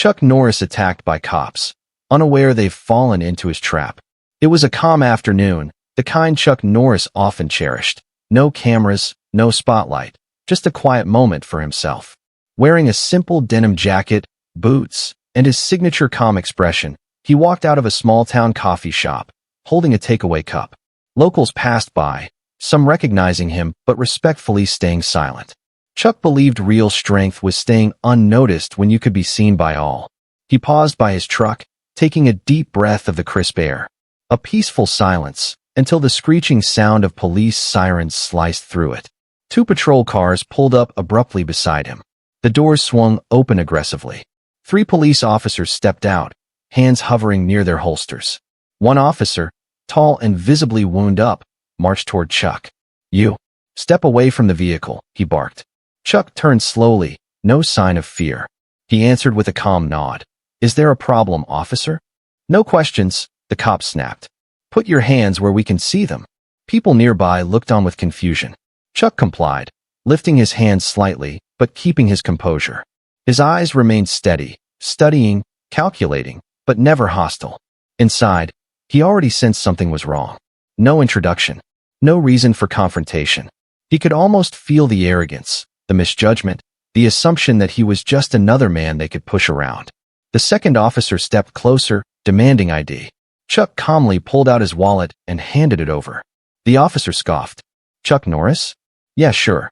Chuck Norris attacked by cops, unaware they've fallen into his trap. It was a calm afternoon, the kind Chuck Norris often cherished. No cameras, no spotlight, just a quiet moment for himself. Wearing a simple denim jacket, boots, and his signature calm expression, he walked out of a small-town coffee shop, holding a takeaway cup. Locals passed by, some recognizing him but respectfully staying silent. Chuck believed real strength was staying unnoticed when you could be seen by all. He paused by his truck, taking a deep breath of the crisp air. A peaceful silence, until the screeching sound of police sirens sliced through it. 2 patrol cars pulled up abruptly beside him. The doors swung open aggressively. 3 police officers stepped out, hands hovering near their holsters. One officer, tall and visibly wound up, marched toward Chuck. "You. Step away from the vehicle," he barked. Chuck turned slowly, no sign of fear. He answered with a calm nod. "Is there a problem, officer?" "No questions," the cop snapped. "Put your hands where we can see them." People nearby looked on with confusion. Chuck complied, lifting his hands slightly, but keeping his composure. His eyes remained steady, studying, calculating, but never hostile. Inside, he already sensed something was wrong. No introduction. No reason for confrontation. He could almost feel the arrogance, the misjudgment, the assumption that he was just another man they could push around. The second officer stepped closer, demanding ID. Chuck calmly pulled out his wallet and handed it over. The officer scoffed. "Chuck Norris?" "Yeah, sure."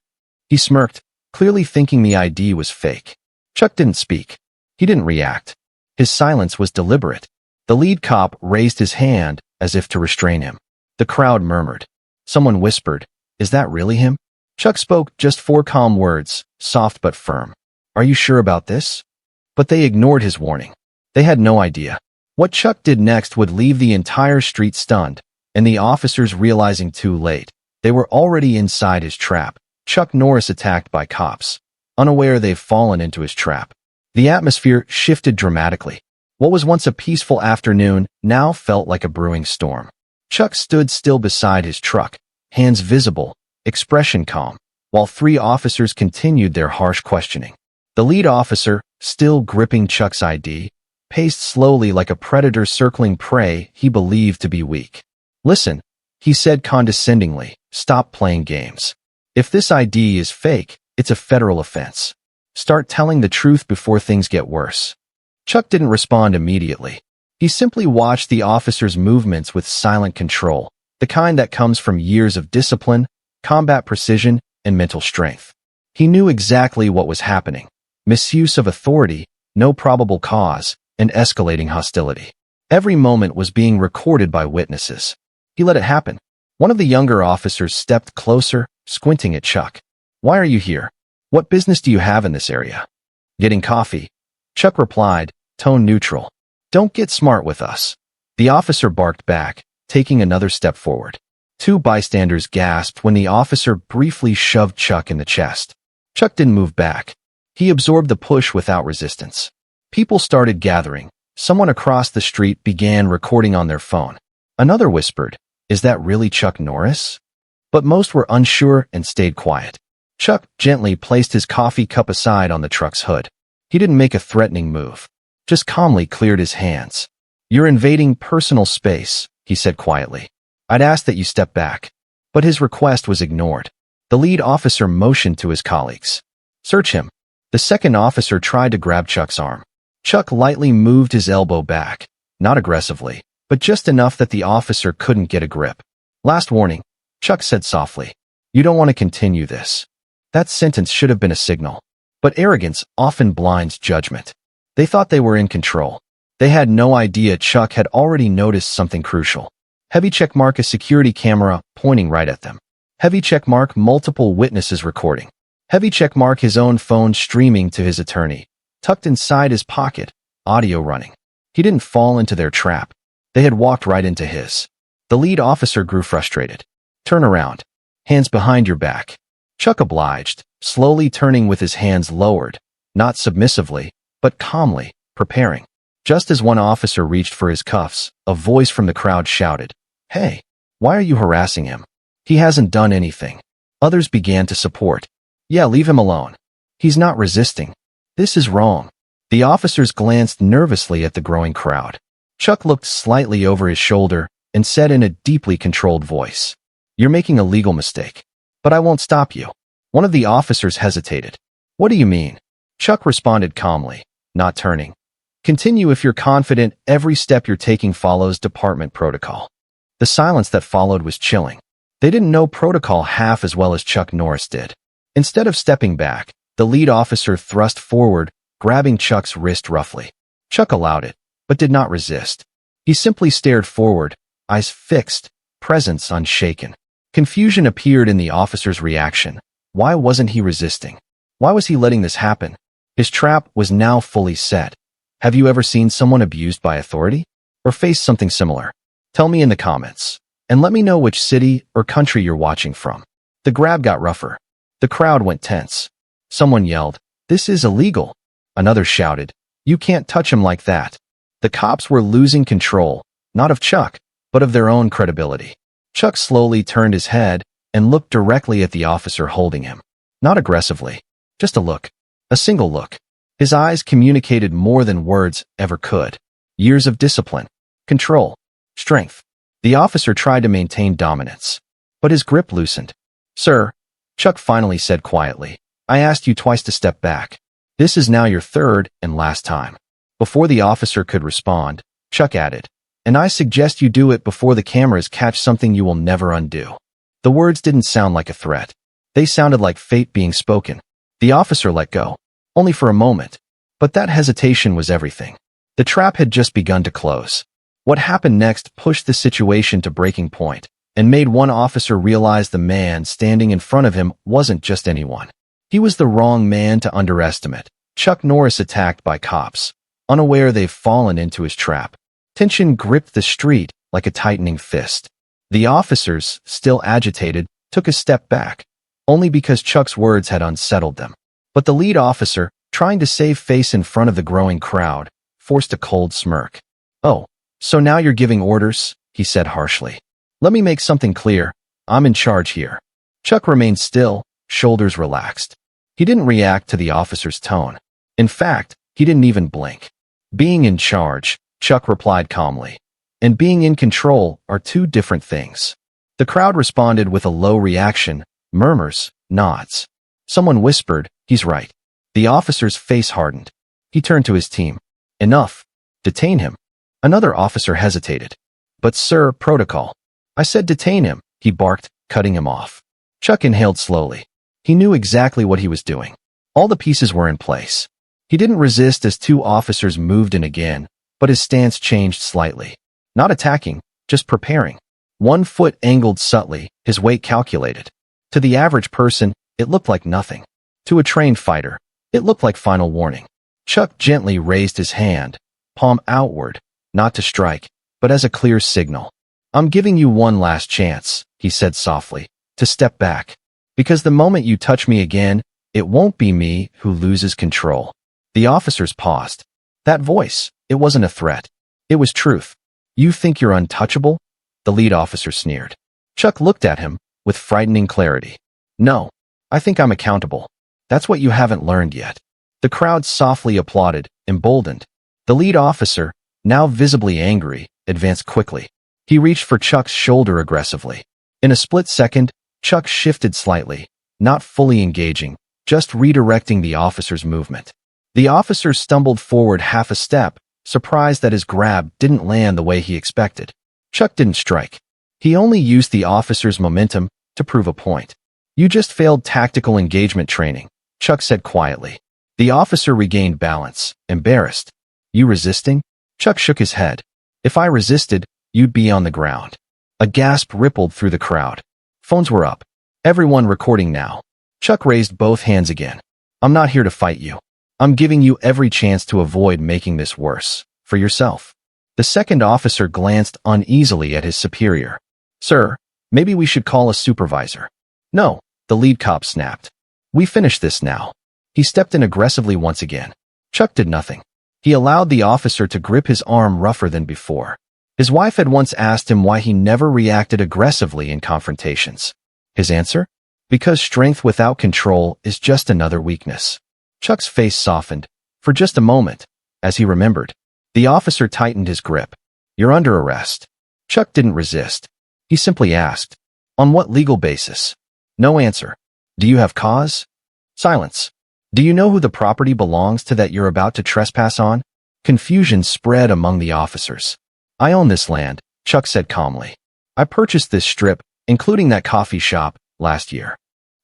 He smirked, clearly thinking the ID was fake. Chuck didn't speak. He didn't react. His silence was deliberate. The lead cop raised his hand as if to restrain him. The crowd murmured. Someone whispered, "Is that really him?" Chuck spoke just 4 calm words, soft but firm. "Are you sure about this?" But they ignored his warning. They had no idea. What Chuck did next would leave the entire street stunned, and the officers realizing too late. They were already inside his trap. Chuck Norris attacked by cops, unaware they've fallen into his trap. The atmosphere shifted dramatically. What was once a peaceful afternoon now felt like a brewing storm. Chuck stood still beside his truck, hands visible, expression calm, while 3 officers continued their harsh questioning. The lead officer, still gripping Chuck's ID, paced slowly like a predator circling prey he believed to be weak. "Listen," he said condescendingly, "stop playing games. If this ID is fake, it's a federal offense. Start telling the truth before things get worse." Chuck didn't respond immediately. He simply watched the officer's movements with silent control, the kind that comes from years of discipline, combat precision, and mental strength. He knew exactly what was happening. Misuse of authority, no probable cause, and escalating hostility. Every moment was being recorded by witnesses. He let it happen. One of the younger officers stepped closer, squinting at Chuck. "Why are you here? What business do you have in this area?" "Getting coffee," Chuck replied, tone neutral. "Don't get smart with us." The officer barked back, taking another step forward. 2 bystanders gasped when the officer briefly shoved Chuck in the chest. Chuck didn't move back. He absorbed the push without resistance. People started gathering. Someone across the street began recording on their phone. Another whispered, "Is that really Chuck Norris?" But most were unsure and stayed quiet. Chuck gently placed his coffee cup aside on the truck's hood. He didn't make a threatening move, just calmly cleared his hands. "You're invading personal space," he said quietly. "I'd ask that you step back." But his request was ignored. The lead officer motioned to his colleagues. "Search him." The second officer tried to grab Chuck's arm. Chuck lightly moved his elbow back, not aggressively, but just enough that the officer couldn't get a grip. "Last warning," Chuck said softly. "You don't want to continue this." That sentence should have been a signal. But arrogance often blinds judgment. They thought they were in control. They had no idea Chuck had already noticed something crucial. Heavy checkmark, a security camera pointing right at them. Heavy checkmark, multiple witnesses recording. Heavy checkmark, his own phone streaming to his attorney. Tucked inside his pocket, audio running. He didn't fall into their trap. They had walked right into his. The lead officer grew frustrated. "Turn around. Hands behind your back." Chuck obliged, slowly turning with his hands lowered, not submissively, but calmly, preparing. Just as one officer reached for his cuffs, a voice from the crowd shouted, "Hey, why are you harassing him? He hasn't done anything." Others began to support. "Yeah, leave him alone. He's not resisting. This is wrong." The officers glanced nervously at the growing crowd. Chuck looked slightly over his shoulder and said in a deeply controlled voice, "You're making a legal mistake. But I won't stop you." One of the officers hesitated. "What do you mean?" Chuck responded calmly, not turning. "Continue if you're confident every step you're taking follows department protocol." The silence that followed was chilling. They didn't know protocol half as well as Chuck Norris did. Instead of stepping back, the lead officer thrust forward, grabbing Chuck's wrist roughly. Chuck allowed it, but did not resist. He simply stared forward, eyes fixed, presence unshaken. Confusion appeared in the officer's reaction. Why wasn't he resisting? Why was he letting this happen? His trap was now fully set. Have you ever seen someone abused by authority? Or faced something similar? Tell me in the comments. And let me know which city or country you're watching from. The grab got rougher. The crowd went tense. Someone yelled, "This is illegal." Another shouted, "You can't touch him like that." The cops were losing control, not of Chuck, but of their own credibility. Chuck slowly turned his head and looked directly at the officer holding him. Not aggressively, just a look. A single look. His eyes communicated more than words ever could. Years of discipline, control, strength. The officer tried to maintain dominance, but his grip loosened. "Sir," Chuck finally said quietly, "I asked you twice to step back. This is now your third and last time." Before the officer could respond, Chuck added, "And I suggest you do it before the cameras catch something you will never undo." The words didn't sound like a threat. They sounded like fate being spoken. The officer let go, only for a moment. But that hesitation was everything. The trap had just begun to close. What happened next pushed the situation to breaking point and made one officer realize the man standing in front of him wasn't just anyone. He was the wrong man to underestimate. Chuck Norris attacked by cops, unaware they've fallen into his trap. Tension gripped the street like a tightening fist. The officers, still agitated, took a step back, only because Chuck's words had unsettled them. But the lead officer, trying to save face in front of the growing crowd, forced a cold smirk. "Oh, so now you're giving orders?" he said harshly. "Let me make something clear. I'm in charge here." Chuck remained still, shoulders relaxed. He didn't react to the officer's tone. In fact, he didn't even blink. "Being in charge," Chuck replied calmly, "and being in control are two different things." The crowd responded with a low reaction, murmurs, nods. Someone whispered, "He's right." The officer's face hardened. He turned to his team. "Enough. Detain him." Another officer hesitated. "But sir, protocol." "I said detain him," he barked, cutting him off. Chuck inhaled slowly. He knew exactly what he was doing. All the pieces were in place. He didn't resist as two officers moved in again, but his stance changed slightly. Not attacking, just preparing. One foot angled subtly, his weight calculated. To the average person, it looked like nothing. To a trained fighter, it looked like final warning. Chuck gently raised his hand, palm outward, not to strike, but as a clear signal. "I'm giving you one last chance," he said softly, "to step back. Because the moment you touch me again, it won't be me who loses control." The officers paused. That voice, it wasn't a threat. It was truth. "You think you're untouchable?" The lead officer sneered. Chuck looked at him with frightening clarity. "No, I think I'm accountable. That's what you haven't learned yet." The crowd softly applauded, emboldened. The lead officer, now visibly angry, advanced quickly. He reached for Chuck's shoulder aggressively. In a split second, Chuck shifted slightly, not fully engaging, just redirecting the officer's movement. The officer stumbled forward half a step, surprised that his grab didn't land the way he expected. Chuck didn't strike. He only used the officer's momentum to prove a point. "You just failed tactical engagement training," Chuck said quietly. The officer regained balance, embarrassed. "You resisting?" Chuck shook his head. "If I resisted, you'd be on the ground." A gasp rippled through the crowd. Phones were up. Everyone recording now. Chuck raised both hands again. "I'm not here to fight you. I'm giving you every chance to avoid making this worse. For yourself." The second officer glanced uneasily at his superior. "Sir, maybe we should call a supervisor." "No," the lead cop snapped. "We finished this now." He stepped in aggressively once again. Chuck did nothing. He allowed the officer to grip his arm rougher than before. His wife had once asked him why he never reacted aggressively in confrontations. His answer? Because strength without control is just another weakness. Chuck's face softened, For just a moment, as he remembered, the officer tightened his grip. "You're under arrest." Chuck didn't resist. He simply asked, "On what legal basis?" No answer. "Do you have cause?" Silence. "Do you know who the property belongs to that you're about to trespass on?" Confusion spread among the officers. "I own this land," Chuck said calmly. "I purchased this strip, including that coffee shop, last year."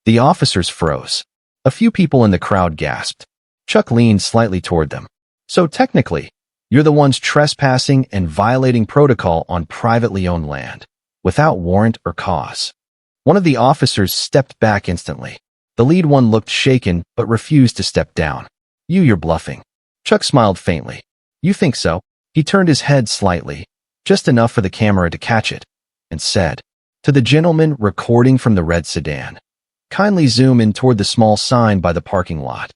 The officers froze. A few people in the crowd gasped. Chuck leaned slightly toward them. "So technically, you're the ones trespassing and violating protocol on privately owned land, without warrant or cause." One of the officers stepped back instantly. The lead one looked shaken but refused to step down. You're bluffing." Chuck smiled faintly. "You think so?" He turned his head slightly, just enough for the camera to catch it, and said, "To the gentleman recording from the red sedan, kindly zoom in toward the small sign by the parking lot."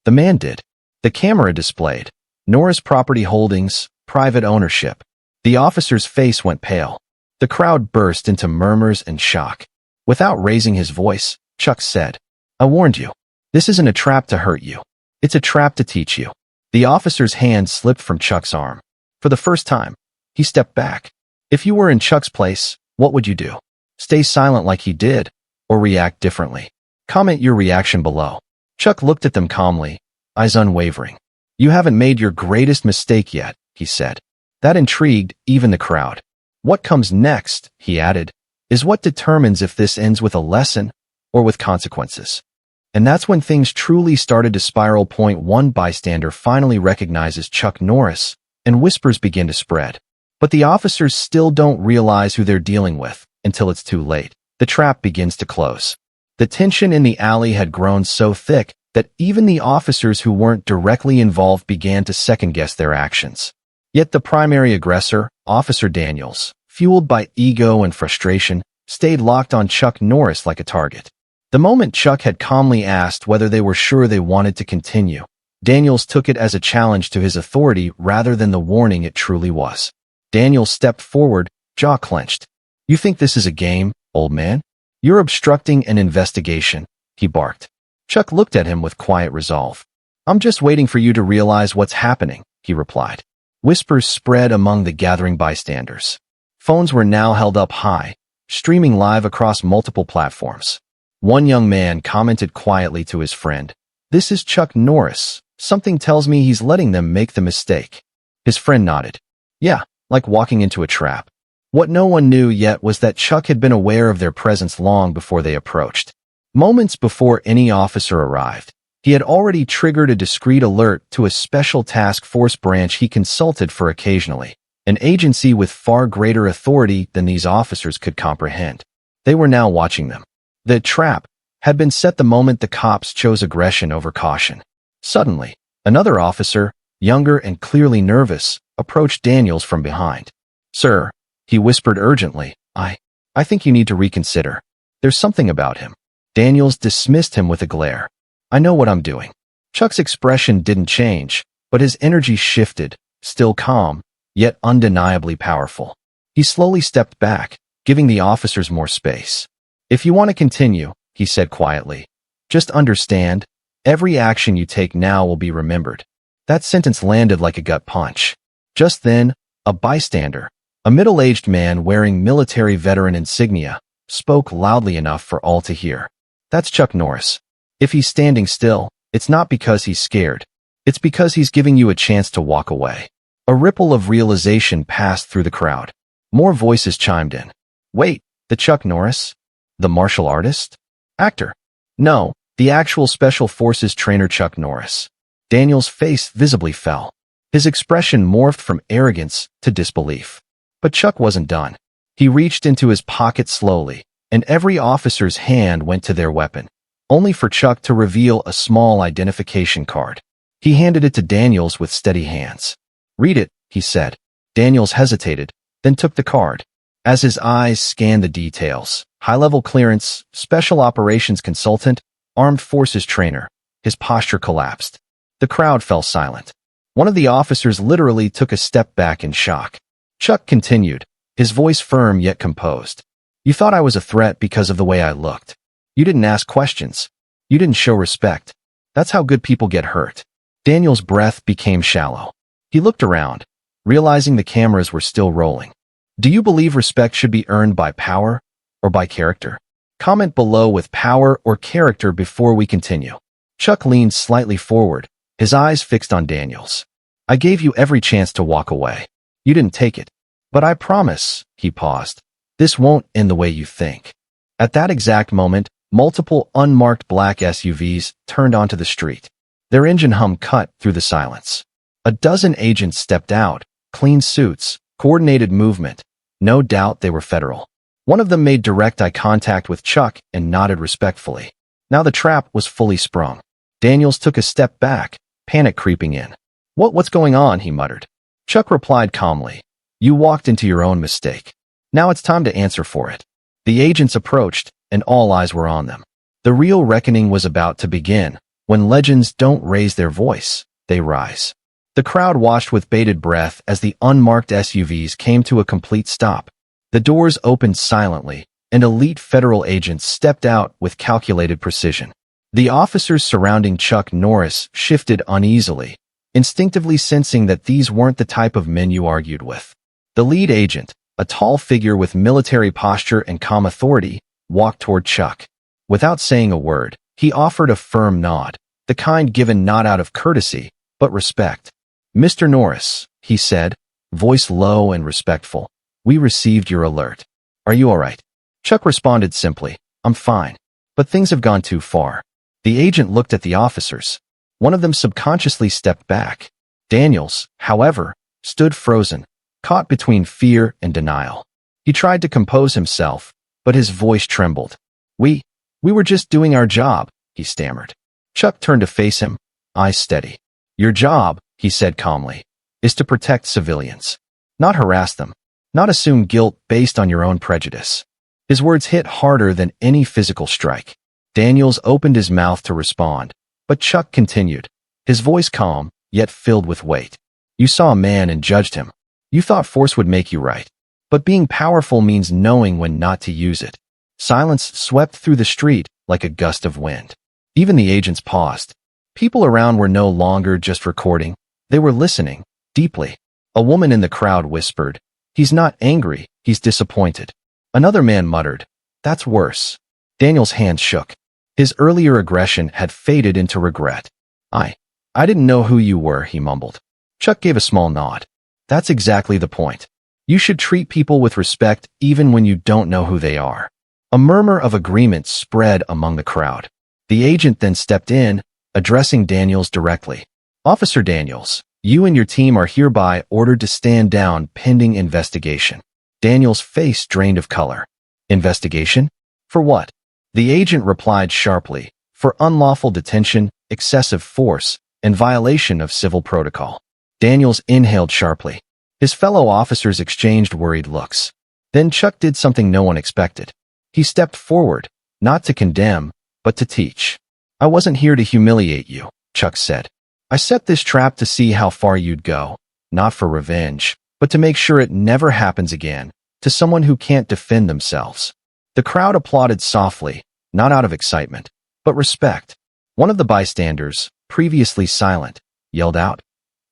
The man did. The camera displayed, "Norris Property Holdings, private ownership." The officer's face went pale. The crowd burst into murmurs and shock. Without raising his voice, Chuck said, "I warned you. This isn't a trap to hurt you. It's a trap to teach you." The officer's hand slipped from Chuck's arm. For the first time, he stepped back. If you were in Chuck's place, what would you do? Stay silent like he did, or react differently? Comment your reaction below. Chuck looked at them calmly, eyes unwavering. "You haven't made your greatest mistake yet," he said. That intrigued even the crowd. "What comes next," he added, "is what determines if this ends with a lesson or with consequences." And that's when things truly started to spiral. One bystander finally recognizes Chuck Norris, and whispers begin to spread. But the officers still don't realize who they're dealing with until it's too late. The trap begins to close. The tension in the alley had grown so thick that even the officers who weren't directly involved began to second-guess their actions. Yet the primary aggressor, Officer Daniels, fueled by ego and frustration, stayed locked on Chuck Norris like a target. The moment Chuck had calmly asked whether they were sure they wanted to continue, Daniels took it as a challenge to his authority rather than the warning it truly was. Daniels stepped forward, jaw clenched. "You think this is a game, old man? You're obstructing an investigation," he barked. Chuck looked at him with quiet resolve. "I'm just waiting for you to realize what's happening," he replied. Whispers spread among the gathering bystanders. Phones were now held up high, streaming live across multiple platforms. One young man commented quietly to his friend, "This is Chuck Norris. Something tells me he's letting them make the mistake." His friend nodded. "Yeah, like walking into a trap." What no one knew yet was that Chuck had been aware of their presence long before they approached. Moments before any officer arrived, he had already triggered a discreet alert to a special task force branch he consulted for occasionally, an agency with far greater authority than these officers could comprehend. They were now watching them. The trap had been set the moment the cops chose aggression over caution. Suddenly, another officer, younger and clearly nervous, approached Daniels from behind. "Sir," he whispered urgently, I think you need to reconsider. There's something about him." Daniels dismissed him with a glare. "I know what I'm doing." Chuck's expression didn't change, but his energy shifted, still calm, yet undeniably powerful. He slowly stepped back, giving the officers more space. "If you want to continue," he said quietly, "just understand, every action you take now will be remembered." That sentence landed like a gut punch. Just then, a bystander, a middle-aged man wearing military veteran insignia, spoke loudly enough for all to hear. "That's Chuck Norris. If he's standing still, it's not because he's scared. It's because he's giving you a chance to walk away." A ripple of realization passed through the crowd. More voices chimed in. "Wait, the Chuck Norris? The martial artist? Actor? No, the actual Special Forces trainer Chuck Norris." Daniel's face visibly fell. His expression morphed from arrogance to disbelief. But Chuck wasn't done. He reached into his pocket slowly, and every officer's hand went to their weapon, only for Chuck to reveal a small identification card. He handed it to Daniels with steady hands. "Read it," he said. Daniels hesitated, then took the card. As his eyes scanned the details, high-level clearance, special operations consultant, armed forces trainer, his posture collapsed. The crowd fell silent. One of the officers literally took a step back in shock. Chuck continued, his voice firm yet composed. "You thought I was a threat because of the way I looked. You didn't ask questions. You didn't show respect. That's how good people get hurt." Daniel's breath became shallow. He looked around, realizing the cameras were still rolling. Do you believe respect should be earned by power or by character? Comment below with power or character before we continue. Chuck leaned slightly forward, his eyes fixed on Daniel's. I gave you every chance to walk away. You didn't take it. But I promise, he paused, this won't end the way you think. At that exact moment, multiple unmarked black SUVs turned onto the street. Their engine hum cut through the silence. A dozen agents stepped out, clean suits, coordinated movement. No doubt they were federal. One of them made direct eye contact with Chuck and nodded respectfully. Now the trap was fully sprung. Daniels took a step back, panic creeping in. What's going on? He muttered. Chuck replied calmly. You walked into your own mistake. Now it's time to answer for it. The agents approached, and all eyes were on them. The real reckoning was about to begin. When legends don't raise their voice, they rise. The crowd watched with bated breath as the unmarked SUVs came to a complete stop. The doors opened silently, and elite federal agents stepped out with calculated precision. The officers surrounding Chuck Norris shifted uneasily, instinctively sensing that these weren't the type of men you argued with. The lead agent, a tall figure with military posture and calm authority, walked toward Chuck. Without saying a word, he offered a firm nod, the kind given not out of courtesy, but respect. Mr. Norris, he said, voice low and respectful, we received your alert. Are you all right? Chuck responded simply, I'm fine, but things have gone too far. The agent looked at the officers. One of them subconsciously stepped back. Daniels, however, stood frozen, caught between fear and denial. He tried to compose himself, but his voice trembled. We were just doing our job, he stammered. Chuck turned to face him, eyes steady. Your job, he said calmly, is to protect civilians, not harass them, not assume guilt based on your own prejudice. His words hit harder than any physical strike. Daniels opened his mouth to respond, but Chuck continued, his voice calm, yet filled with weight. You saw a man and judged him. You thought force would make you right. But being powerful means knowing when not to use it. Silence swept through the street like a gust of wind. Even the agents paused. People around were no longer just recording. They were listening, deeply. A woman in the crowd whispered, he's not angry, he's disappointed. Another man muttered, that's worse. Daniel's hand shook. His earlier aggression had faded into regret. I didn't know who you were, he mumbled. Chuck gave a small nod. That's exactly the point. You should treat people with respect even when you don't know who they are. A murmur of agreement spread among the crowd. The agent then stepped in, addressing Daniels directly. Officer Daniels, you and your team are hereby ordered to stand down pending investigation. Daniels' face drained of color. Investigation? For what? The agent replied sharply, for unlawful detention, excessive force, and violation of civil protocol. Daniels inhaled sharply. His fellow officers exchanged worried looks. Then Chuck did something no one expected. He stepped forward, not to condemn, but to teach. I wasn't here to humiliate you, Chuck said. I set this trap to see how far you'd go, not for revenge, but to make sure it never happens again, to someone who can't defend themselves. The crowd applauded softly, not out of excitement, but respect. One of the bystanders, previously silent, yelled out,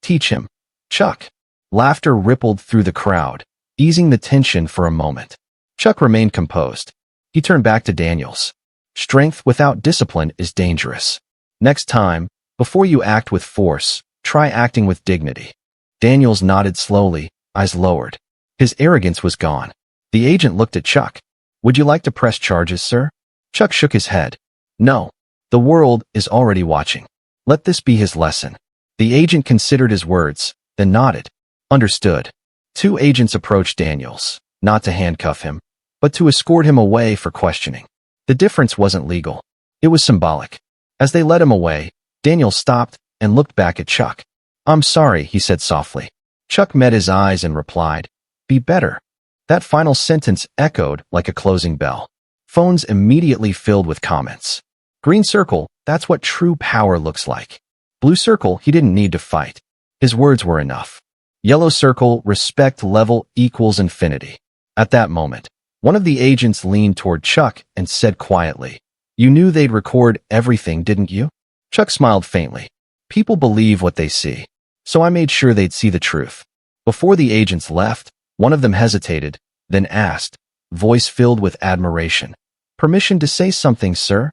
teach him, Chuck. Laughter rippled through the crowd, easing the tension for a moment. Chuck remained composed. He turned back to Daniels. Strength without discipline is dangerous. Next time, before you act with force, try acting with dignity. Daniels nodded slowly, eyes lowered. His arrogance was gone. The agent looked at Chuck. Would you like to press charges, sir? Chuck shook his head. No. The world is already watching. Let this be his lesson. The agent considered his words, then nodded. Understood. Two agents approached Daniels, not to handcuff him, but to escort him away for questioning. The difference wasn't legal. It was symbolic. As they led him away, Daniels stopped and looked back at Chuck. I'm sorry, he said softly. Chuck met his eyes and replied, be better. That final sentence echoed like a closing bell. Phones immediately filled with comments. Green circle, that's what true power looks like. Blue circle, he didn't need to fight. His words were enough. Yellow circle, respect level equals infinity. At that moment, one of the agents leaned toward Chuck and said quietly, you knew they'd record everything, didn't you? Chuck smiled faintly. People believe what they see, so I made sure they'd see the truth. Before the agents left, one of them hesitated, then asked, voice filled with admiration, "Permission to say something, sir?"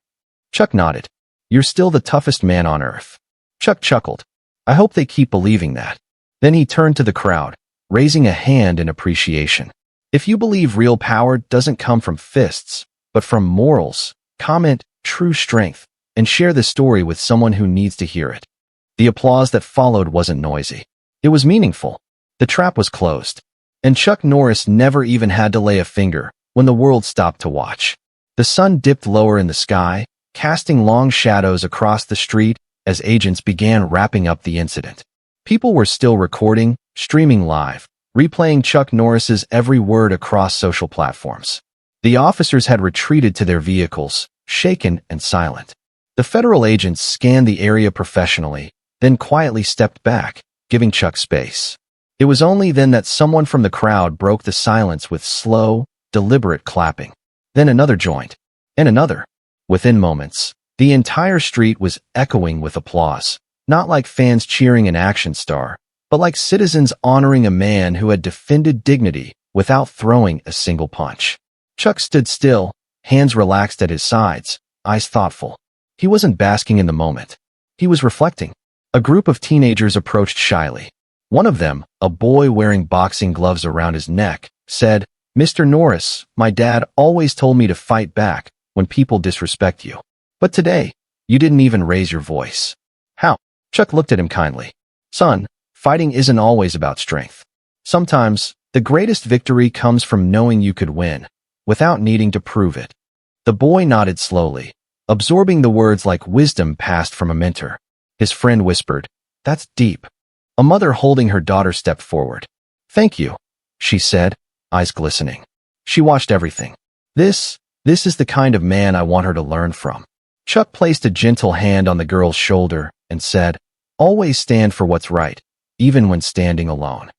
Chuck nodded. "You're still the toughest man on earth." Chuck chuckled. "I hope they keep believing that." Then he turned to the crowd, raising a hand in appreciation. "If you believe real power doesn't come from fists, but from morals, comment true strength and share the story with someone who needs to hear it." The applause that followed wasn't noisy. It was meaningful. The trap was closed, and Chuck Norris never even had to lay a finger when the world stopped to watch. The sun dipped lower in the sky, casting long shadows across the street as agents began wrapping up the incident. People were still recording, streaming live, replaying Chuck Norris's every word across social platforms. The officers had retreated to their vehicles, shaken and silent. The federal agents scanned the area professionally, then quietly stepped back, giving Chuck space. It was only then that someone from the crowd broke the silence with slow, deliberate clapping. Then another joined, and another. Within moments, the entire street was echoing with applause, not like fans cheering an action star, but like citizens honoring a man who had defended dignity without throwing a single punch. Chuck stood still, hands relaxed at his sides, eyes thoughtful. He wasn't basking in the moment. He was reflecting. A group of teenagers approached shyly. One of them, a boy wearing boxing gloves around his neck, said, "Mr. Norris, my dad always told me to fight back when people disrespect you. But today, you didn't even raise your voice." "How?" Chuck looked at him kindly. "Son, fighting isn't always about strength. Sometimes, the greatest victory comes from knowing you could win, without needing to prove it." The boy nodded slowly, absorbing the words like wisdom passed from a mentor. His friend whispered, "That's deep." A mother holding her daughter stepped forward. "Thank you," she said, eyes glistening. She watched everything. This is the kind of man I want her to learn from." Chuck placed a gentle hand on the girl's shoulder and said, "Always stand for what's right, even when standing alone."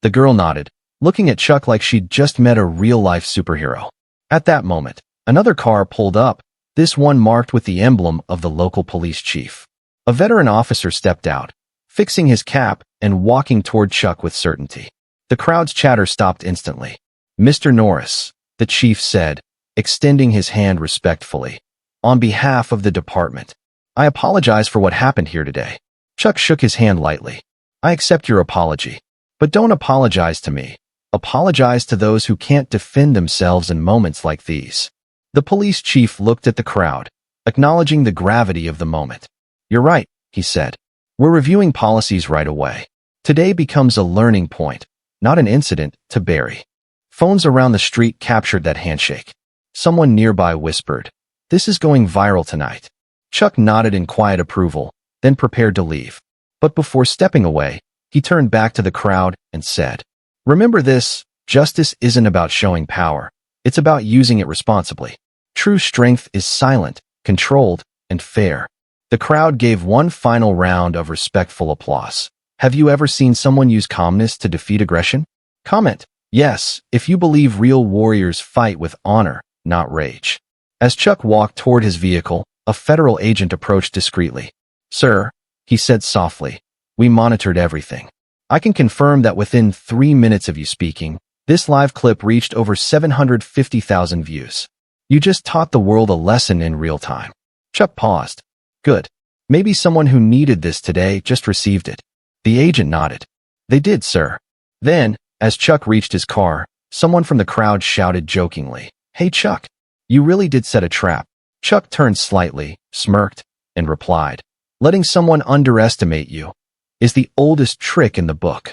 The girl nodded, looking at Chuck like she'd just met a real-life superhero. At that moment, another car pulled up, this one marked with the emblem of the local police chief. A veteran officer stepped out, fixing his cap and walking toward Chuck with certainty. The crowd's chatter stopped instantly. "Mr. Norris," the chief said, extending his hand respectfully, "on behalf of the department, I apologize for what happened here today." Chuck shook his hand lightly. "I accept your apology. But don't apologize to me. Apologize to those who can't defend themselves in moments like these." The police chief looked at the crowd, acknowledging the gravity of the moment. "You're right," he said. "We're reviewing policies right away. Today becomes a learning point, not an incident to bury." Phones around the street captured that handshake. Someone nearby whispered, "This is going viral tonight." Chuck nodded in quiet approval, then prepared to leave. But before stepping away, he turned back to the crowd and said, "Remember this, justice isn't about showing power. It's about using it responsibly. True strength is silent, controlled, and fair." The crowd gave one final round of respectful applause. Have you ever seen someone use calmness to defeat aggression? Comment, yes, if you believe real warriors fight with honor, not rage. As Chuck walked toward his vehicle, a federal agent approached discreetly. "Sir," he said softly, "we monitored everything. I can confirm that within 3 minutes of you speaking, this live clip reached over 750,000 views. You just taught the world a lesson in real time." Chuck paused. "Good. Maybe someone who needed this today just received it." The agent nodded. "They did, sir." Then, as Chuck reached his car, someone from the crowd shouted jokingly, "Hey, Chuck, you really did set a trap." Chuck turned slightly, smirked, and replied, "Letting someone underestimate you is the oldest trick in the book."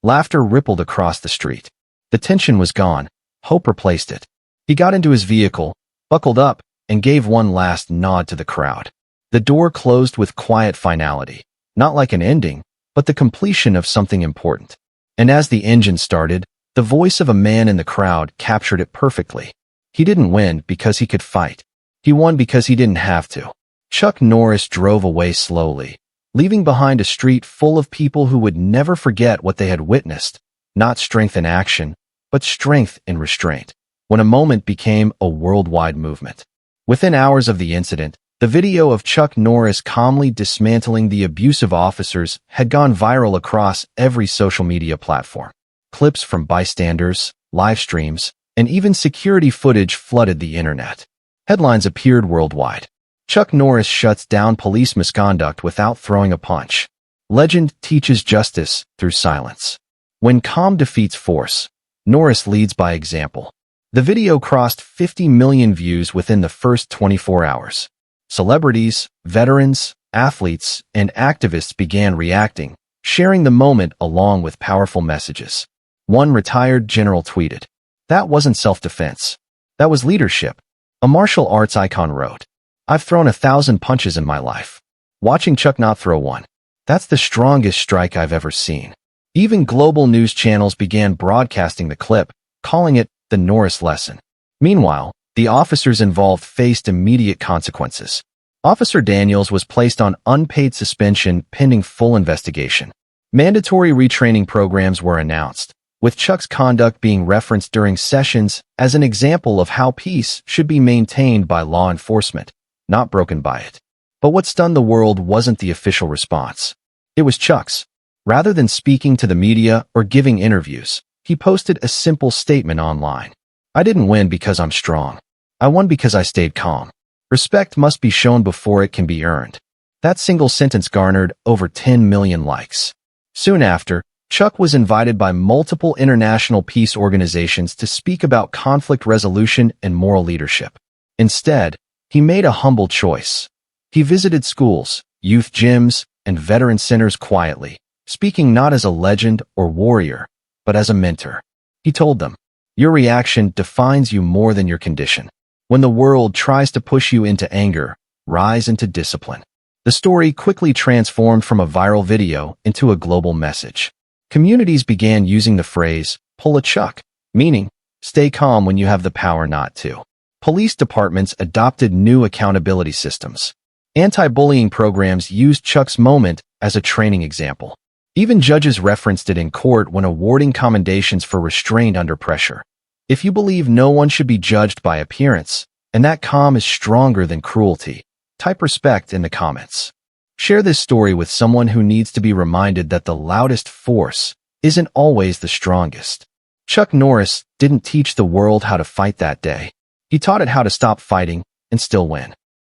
Laughter rippled across the street. The tension was gone. Hope replaced it. He got into his vehicle, buckled up, and gave one last nod to the crowd. The door closed with quiet finality, not like an ending, but the completion of something important. And as the engine started, the voice of a man in the crowd captured it perfectly. He didn't win because he could fight. He won because he didn't have to. Chuck Norris drove away slowly, leaving behind a street full of people who would never forget what they had witnessed, not strength in action, but strength in restraint, when a moment became a worldwide movement. Within hours of the incident, The video of Chuck Norris calmly dismantling the abusive officers had gone viral across every social media platform. Clips from bystanders, live streams, and even security footage flooded the internet. Headlines appeared worldwide. Chuck Norris shuts down police misconduct without throwing a punch. Legend teaches justice through silence. When calm defeats force, Norris leads by example. The video crossed 50 million views within the first 24 hours. Celebrities, veterans, athletes, and activists began reacting, sharing the moment along with powerful messages. One retired general tweeted, "That wasn't self-defense. That was leadership." A martial arts icon wrote, "I've thrown 1,000 punches in my life. Watching Chuck not throw one. That's the strongest strike I've ever seen." Even global news channels began broadcasting the clip, calling it the Norris lesson. Meanwhile, the officers involved faced immediate consequences. Officer Daniels was placed on unpaid suspension pending full investigation. Mandatory retraining programs were announced, with Chuck's conduct being referenced during sessions as an example of how peace should be maintained by law enforcement, not broken by it. But what stunned the world wasn't the official response. It was Chuck's. Rather than speaking to the media or giving interviews, he posted a simple statement online. "I didn't win because I'm strong. I won because I stayed calm. Respect must be shown before it can be earned." That single sentence garnered over 10 million likes. Soon after, Chuck was invited by multiple international peace organizations to speak about conflict resolution and moral leadership. Instead, he made a humble choice. He visited schools, youth gyms, and veteran centers quietly, speaking not as a legend or warrior, but as a mentor. He told them, "Your reaction defines you more than your condition. When the world tries to push you into anger, rise into discipline." The story quickly transformed from a viral video into a global message. Communities began using the phrase, "pull a Chuck," meaning, stay calm when you have the power not to. Police departments adopted new accountability systems. Anti-bullying programs used Chuck's moment as a training example. Even judges referenced it in court when awarding commendations for restraint under pressure. If you believe no one should be judged by appearance, and that calm is stronger than cruelty, type respect in the comments. Share this story with someone who needs to be reminded that the loudest force isn't always the strongest. Chuck Norris didn't teach the world how to fight that day. He taught it how to stop fighting and still win.